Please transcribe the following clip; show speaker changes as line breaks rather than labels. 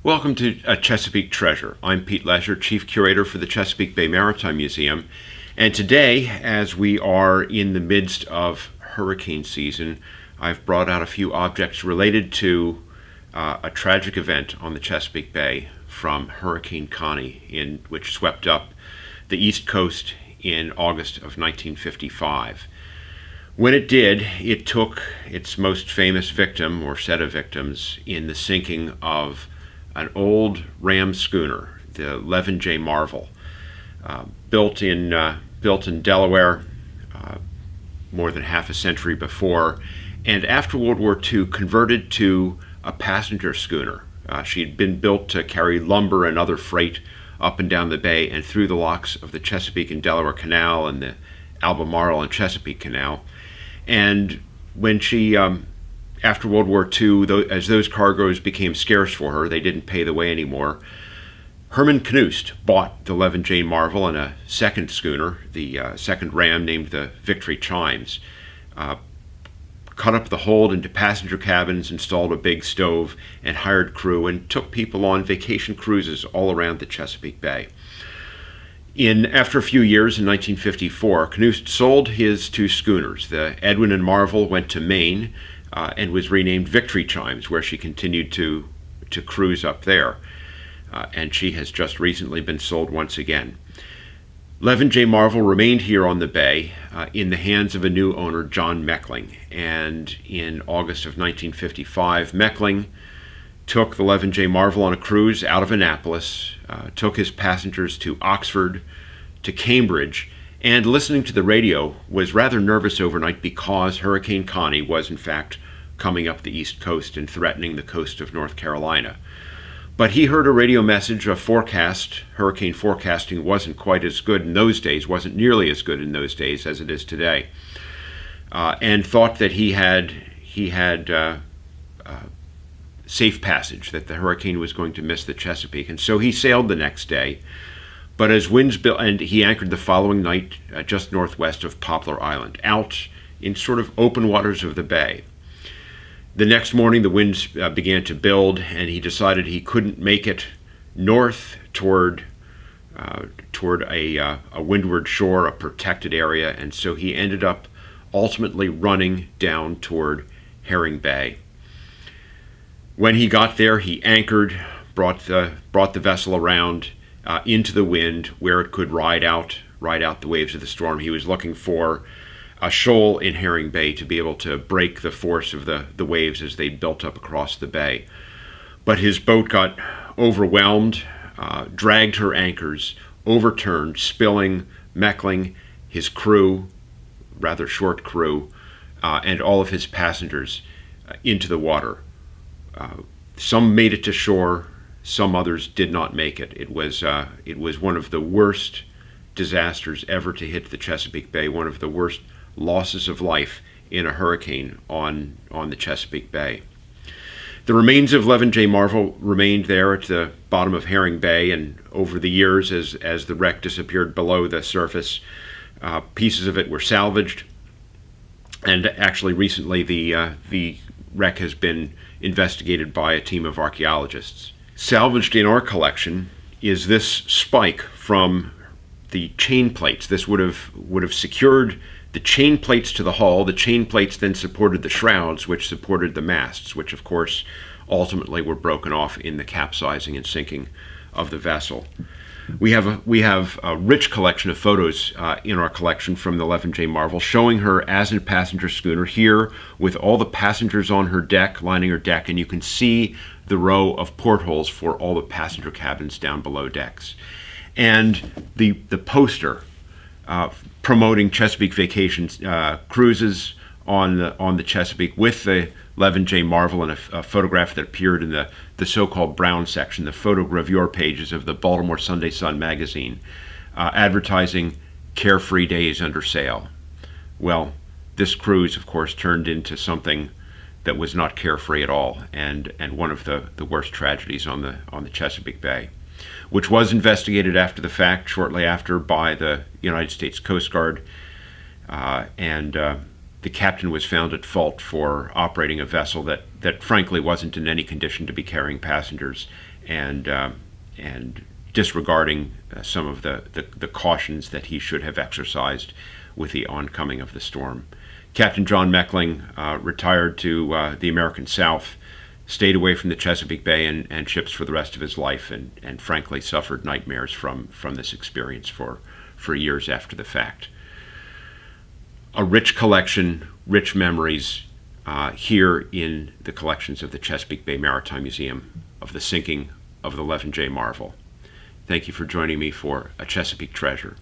Welcome to A Chesapeake Treasure. I'm Pete Lesher, Chief Curator for the Chesapeake Bay Maritime Museum. And today, as we are in the midst of hurricane season, I've brought out a few objects related to a tragic event on the Chesapeake Bay from Hurricane Connie, which swept up the East Coast in August of 1955. When it did, it took its most famous victim, or set of victims, in the sinking of an old ram schooner, the Levin J Marvel, built in Delaware more than half a century before, and after World War II converted to a passenger schooner. She had been built to carry lumber and other freight up and down the bay and through the locks of the Chesapeake and Delaware Canal and the Albemarle and Chesapeake Canal. And when she after World War II, as those cargoes became scarce for her, they didn't pay the way anymore. Herman Knust bought the Levin J Marvel and a second schooner, the second ram named the Victory Chimes, cut up the hold into passenger cabins, installed a big stove, and hired crew, and took people on vacation cruises all around the Chesapeake Bay. After a few years, in 1954, Knust sold his two schooners. The Edwin and Marvel went to Maine, and was renamed Victory Chimes, where she continued to cruise up there. And she has just recently been sold once again. Levin J Marvel remained here on the bay in the hands of a new owner, John Meckling. And in August of 1955, Meckling took the Levin J Marvel on a cruise out of Annapolis, took his passengers to Oxford, to Cambridge, and listening to the radio was rather nervous overnight because Hurricane Connie was in fact coming up the East Coast and threatening the coast of North Carolina. But he heard a radio message, a forecast. Hurricane forecasting wasn't quite as good in those days, wasn't nearly as good in those days as it is today, and thought that he had safe passage, that the hurricane was going to miss the Chesapeake. And so he sailed the next day. But as winds built, and he anchored the following night just northwest of Poplar Island, out in sort of open waters of the bay. The next morning, the winds began to build, and he decided he couldn't make it north toward a windward shore, a protected area, and so he ended up ultimately running down toward Herring Bay. When he got there, he anchored, brought the vessel around into the wind where it could ride out the waves of the storm. He was looking for a shoal in Herring Bay to be able to break the force of the waves as they built up across the bay. But his boat got overwhelmed, dragged her anchors, overturned, spilling Meckling, his crew, rather short crew, and all of his passengers into the water. Some made it to shore, some others did not make it. It was one of the worst disasters ever to hit the Chesapeake Bay, one of the worst losses of life in a hurricane on the Chesapeake Bay. The remains of Levin J Marvel remained there at the bottom of Herring Bay, and over the years, as the wreck disappeared below the surface, pieces of it were salvaged. And actually, recently, the wreck has been investigated by a team of archaeologists. Salvaged in our collection is this spike from the chain plates. This would have secured the chain plates to the hull. The chain plates then supported the shrouds, which supported the masts, which of course ultimately were broken off in the capsizing and sinking of the vessel. We have a rich collection of photos in our collection from the Levin J Marvel, showing her as a passenger schooner here with all the passengers on her deck, lining her deck, and you can see the row of portholes for all the passenger cabins down below decks. And the poster promoting Chesapeake Vacations cruises on the Chesapeake with the Levin J Marvel and a photograph that appeared in the so-called brown section, the photogravure pages of the Baltimore Sunday Sun magazine, advertising carefree days under sail. Well, this cruise, of course, turned into something that was not carefree at all, and one of the worst tragedies on the Chesapeake Bay, which was investigated after the fact, shortly after, by the United States Coast Guard, and the captain was found at fault for operating a vessel that frankly wasn't in any condition to be carrying passengers, and disregarding some of the cautions that he should have exercised with the oncoming of the storm. Captain John Meckling retired to the American South, stayed away from the Chesapeake Bay and ships for the rest of his life, and frankly suffered nightmares from this experience for years after the fact. A rich collection, rich memories here in the collections of the Chesapeake Bay Maritime Museum of the sinking of the Levin J Marvel. Thank you for joining me for A Chesapeake Treasure.